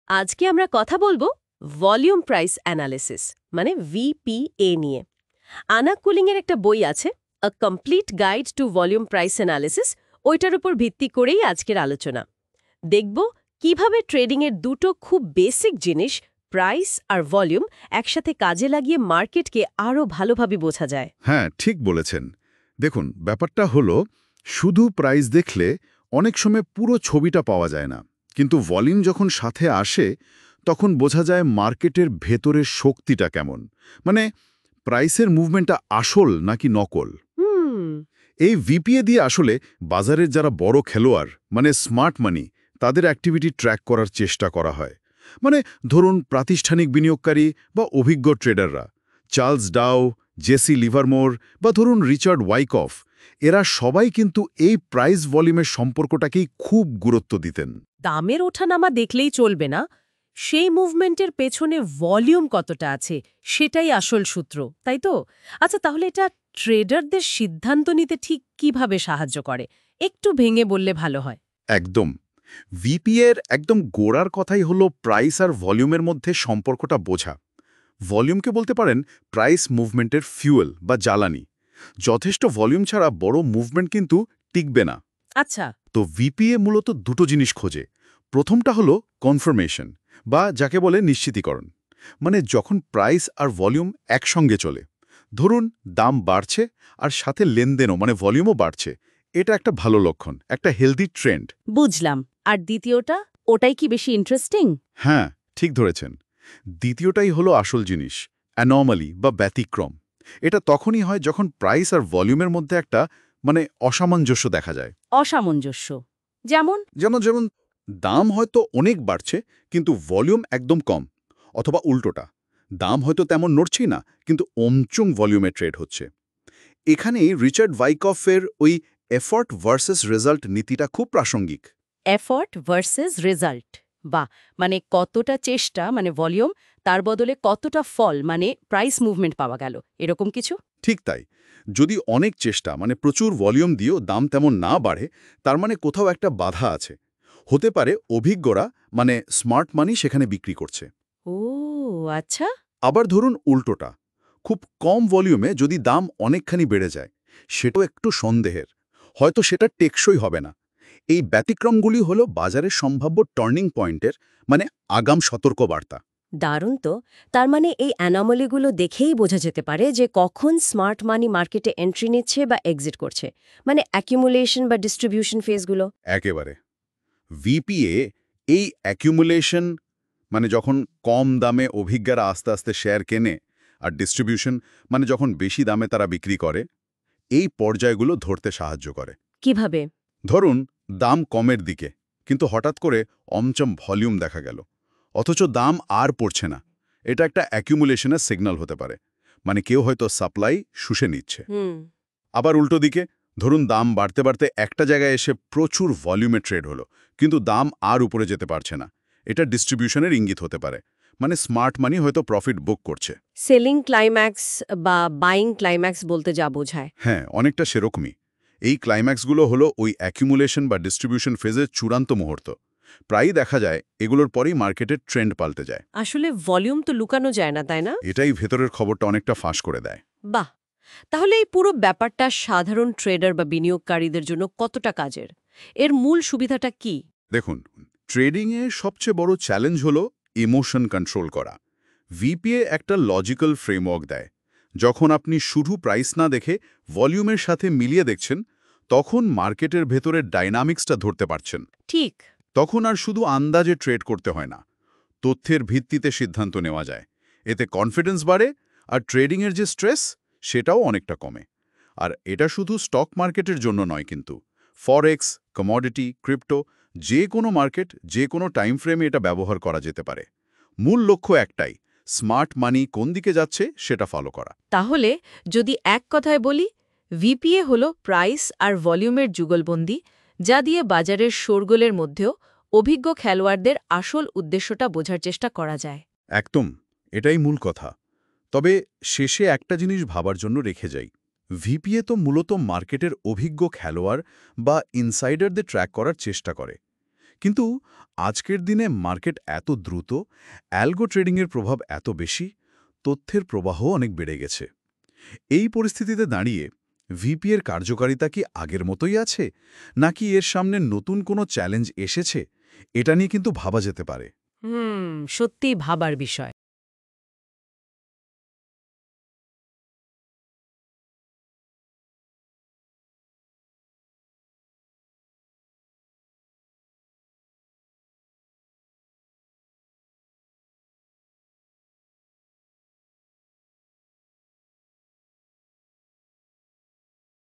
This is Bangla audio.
আজকে আমরা কথা বলবো ভলিউম প্রাইস অ্যানালিসিস মানে ভিপিএ নিয়ে। আনা কুলিংয়ের একটা বই আছে, a complete guide to volume price analysis. ওইটার উপর ভিত্তি করেই আজকের আলোচনা। দেখব কিভাবে ট্রেডিংয়ের দুটো খুব বেসিক জিনিস, প্রাইস আর ভলিউম, একসাথে কাজে লাগিয়ে মার্কেটকে আরও ভালোভাবে বোঝা যায়। হ্যাঁ, ঠিক বলেছেন। দেখুন, ব্যাপারটা হলো শুধু প্রাইস দেখলে অনেক সময় পুরো ছবিটা পাওয়া যায় না, কিন্তু ভলিউম যখন সাথে আসে তখন বোঝা যায় মার্কেটের ভেতরের শক্তিটা কেমন, মানে প্রাইসের মুভমেন্টটা আসল নাকি নকল। হুম। এই ভিপিএ দিয়ে আসলে বাজারের যারা বড় খেলোয়াড় মানে স্মার্ট মানি, তাদের অ্যাক্টিভিটি ট্র্যাক করার চেষ্টা করা হয়। মানে ধরুন প্রাতিষ্ঠানিক বিনিয়োগকারী বা অভিজ্ঞ ট্রেডাররা, চার্লস ডাও, জেসি লিভারমোর বা ধরুন রিচার্ড ওয়াইকফ, এরা সবাই কিন্তু এই প্রাইস ভলিউমের সম্পর্কটাকেই খুব গুরুত্ব দিতেন। দামের ওঠানামা দেখলেই চলবে না, সেই মুভমেন্টের পেছনে ভলিউম কতটা আছে সেটাই আসল সূত্র, তাই তো? আচ্ছা, তাহলে এটা ট্রেডারদের সিদ্ধান্ত নিতে ঠিক কিভাবে সাহায্য করে, একটু ভেঙে বললে ভালো হয়। একদম। ভিপিএর একদম গোড়ার কথাই হলো প্রাইস আর ভলিউমের মধ্যে সম্পর্কটা বোঝা। ভলিউমকে বলতে পারেন প্রাইস মুভমেন্টের ফিউয়েল বা জ্বালানি। যথেষ্ট ভলিউম ছাড়া বড় মুভমেন্ট কিন্তু টিকবে না। আচ্ছা। তো ভিপিএ মূলত দুটো জিনিস খোঁজে। প্রথমটা হলো কনফার্মেশন বা যাকে বলে নিশ্চিতীকরণ, মানে যখন প্রাইস আর ভলিউম একসঙ্গে চলে, ধরুন দাম বাড়ছে আর সাথে লেনদেনও মানে ভলিউমও বাড়ছে, এটা একটা ভালো লক্ষণ, একটা হেলদি ট্রেন্ড। বুঝলাম। আর দ্বিতীয়টা, ওটাই কি বেশি ইন্টারেস্টিং? হ্যাঁ, ঠিক ধরেছেন। দ্বিতীয়টাই হলো আসল জিনিস, অ্যানমালি বা ব্যতিক্রম। এটা তখনই হয় যখন প্রাইস আর ভলিউমের মধ্যে একটা মানে অসামঞ্জস্য দেখা যায়। অসামঞ্জস্য? যেমন? যেমন যেমন দাম হয়তো অনেক বাড়ছে কিন্তু ভলিউম একদম কম, অথবা উল্টোটা, দাম হয়তো তেমন নড়ছেই না কিন্তু অমচুং ভলিউমে ট্রেড হচ্ছে। এখানেই রিচার্ড ভাইকফের ওই এফর্ট ভার্সেস রেজাল্ট নীতিটা খুব প্রাসঙ্গিক। Effort versus result. বা মানে কতটা চেষ্টা মানে ভলিউম, তার বদলে কতটা ফল মানে প্রাইস মুভমেন্ট পাওয়া গেল, এরকম কিছু? ঠিক তাই। যদি অনেক চেষ্টা মানে প্রচুর ভলিউম দিয়েও দাম তেমন না বাড়ে, তার মানে কোথাও একটা বাধা আছে। হতে পারে অভিজ্ঞরা মানে স্মার্ট মানি সেখানে বিক্রি করছে। ও আচ্ছা। আবার ধরুন উল্টোটা, খুব কম ভলিউমে যদি দাম অনেকখানি বেড়ে যায়, সেটাও একটু সন্দেহের, হয়তো সেটা টেকসই হবে না। এই ব্যতিক্রমগুলি হলো বাজারের সম্ভাব্য টার্নিং পয়েন্টের মানে আগাম সতর্কবার্তা। দারুণ তো। তার মানে এই অ্যানোমালিগুলো দেখেই বোঝা যেতে পারে যে কখন স্মার্ট মানি মার্কেটে এন্ট্রি নিচ্ছে বা এক্সিট করছে, মানে অ্যাকিউমুলেশন বা ডিস্ট্রিবিউশন ফেজগুলো। একেবারে। ভিপিএ এই অ্যাকিউমুলেশন মানে যখন কম দামে অভিজ্ঞরা আস্তে আস্তে শেয়ার কেনে, আর ডিস্ট্রিবিউশন মানে যখন বেশি দামে তারা বিক্রি করে, এই পর্যায়গুলো ধরতে সাহায্য করে। কিভাবে? ধরুন দাম কমের দিকে, কিন্তু হঠাৎ করে অমচম ভলিউম দেখা গেল, অথচ দাম আর পড়ছে না, এটা একটা অ্যাকিউমুলেশনের সিগন্যাল হতে পারে, মানে কেউ হয়তো সাপ্লাই শুষে নিচ্ছে। হুম। আবার উল্টো দিকে, ধরুন দাম বাড়তে বাড়তে একটা জায়গায় এসে প্রচুর ভলিউমে ট্রেড হলো, কিন্তু দাম আর উপরে যেতে পারছে না, এটা ডিস্ট্রিবিউশনের ইঙ্গিত হতে পারে, মানে স্মার্ট মানি হয়তো প্রফিট বুক করছে। সেলিং ক্লাইম্যাক্স বা বাইং ক্লাইম্যাক্স বলতে যা বোঝায়। হ্যাঁ, অনেকটা সেরকমই। এই ক্লাইম্যাক্সগুলো হলো ওই অ্যাকিউমুলেশন বা ডিস্ট্রিবিউশন ফেজের চূড়ান্ত মুহূর্ত। প্রায়ই দেখা যায় এগুলোর পরেই মার্কেটের ট্রেন্ড পাল্টে যায়। আসলে ভলিউম তো লুকানো যায় না, তাই না? এটাই ভেতরের খবরটা অনেকটা ফাঁস করে দেয়। বাহ! তাহলে এই পুরো ব্যাপারটা সাধারণ ট্রেডার বা বিনিয়োগকারীদের জন্য কতটা কাজের? এর মূল সুবিধাটা কি? দেখুন, ট্রেডিংয়ে সবচেয়ে বড় চ্যালেঞ্জ হলো ইমোশন কন্ট্রোল করা। ভিপিএ একটা লজিক্যাল ফ্রেমওয়ার্ক দেয়। যখন আপনি শুধু প্রাইস না দেখে ভলিউমের সাথে মিলিয়ে দেখছেন, তখন মার্কেটের ভেতরের ডাইনামিক্সটা ধরতে পারছেন। ঠিক। তখন আর শুধু আন্দাজে ট্রেড করতে হয় না, তথ্যের ভিত্তিতে সিদ্ধান্ত নেওয়া যায়। এতে কনফিডেন্স বাড়ে, আর ট্রেডিংয়ের যে স্ট্রেস সেটাও অনেকটা কমে। আর এটা শুধু স্টক মার্কেটের জন্য নয়, কিন্তু ফরেক্স, কমোডিটি, ক্রিপ্টো, যে কোনো মার্কেট, যে কোনো টাইম ফ্রেমে এটা ব্যবহার করা যেতে পারে। মূল লক্ষ্য একটাই, স্মার্ট মানি কোন দিকে যাচ্ছে সেটা ফলো করা। তাহলে যদি এক কথায় বলি, ভিপিএ হলো প্রাইস আর ভলিউমের যুগলবন্দি, যা দিয়ে বাজারের শোরগোলের মধ্যেও অভিজ্ঞ খেলোয়াড়দের আসল উদ্দেশ্যটা বোঝার চেষ্টা করা যায়। একদম, এটাই মূল কথা। তবে শেষে একটা জিনিস ভাবার জন্য রেখে যাই। ভিপিএ তো মূলত মার্কেটের অভিজ্ঞ খেলোয়াড় বা ইনসাইডারদের ট্র্যাক করার চেষ্টা করে, কিন্তু আজকের দিনে মার্কেট এত দ্রুত, অ্যালগো ট্রেডিংয়ের প্রভাব এত বেশি, তথ্যের প্রবাহ অনেক বেড়ে গেছে। এই পরিস্থিতিতে দাঁড়িয়ে ভিপি এর কার্যকারিতা কি আগের মতোই আছে, নাকি এর সামনে নতুন কোনো চ্যালেঞ্জ এসেছে? এটা নিয়ে কিন্তু ভাবা যেতে পারে। সত্যিই ভাবার বিষয়।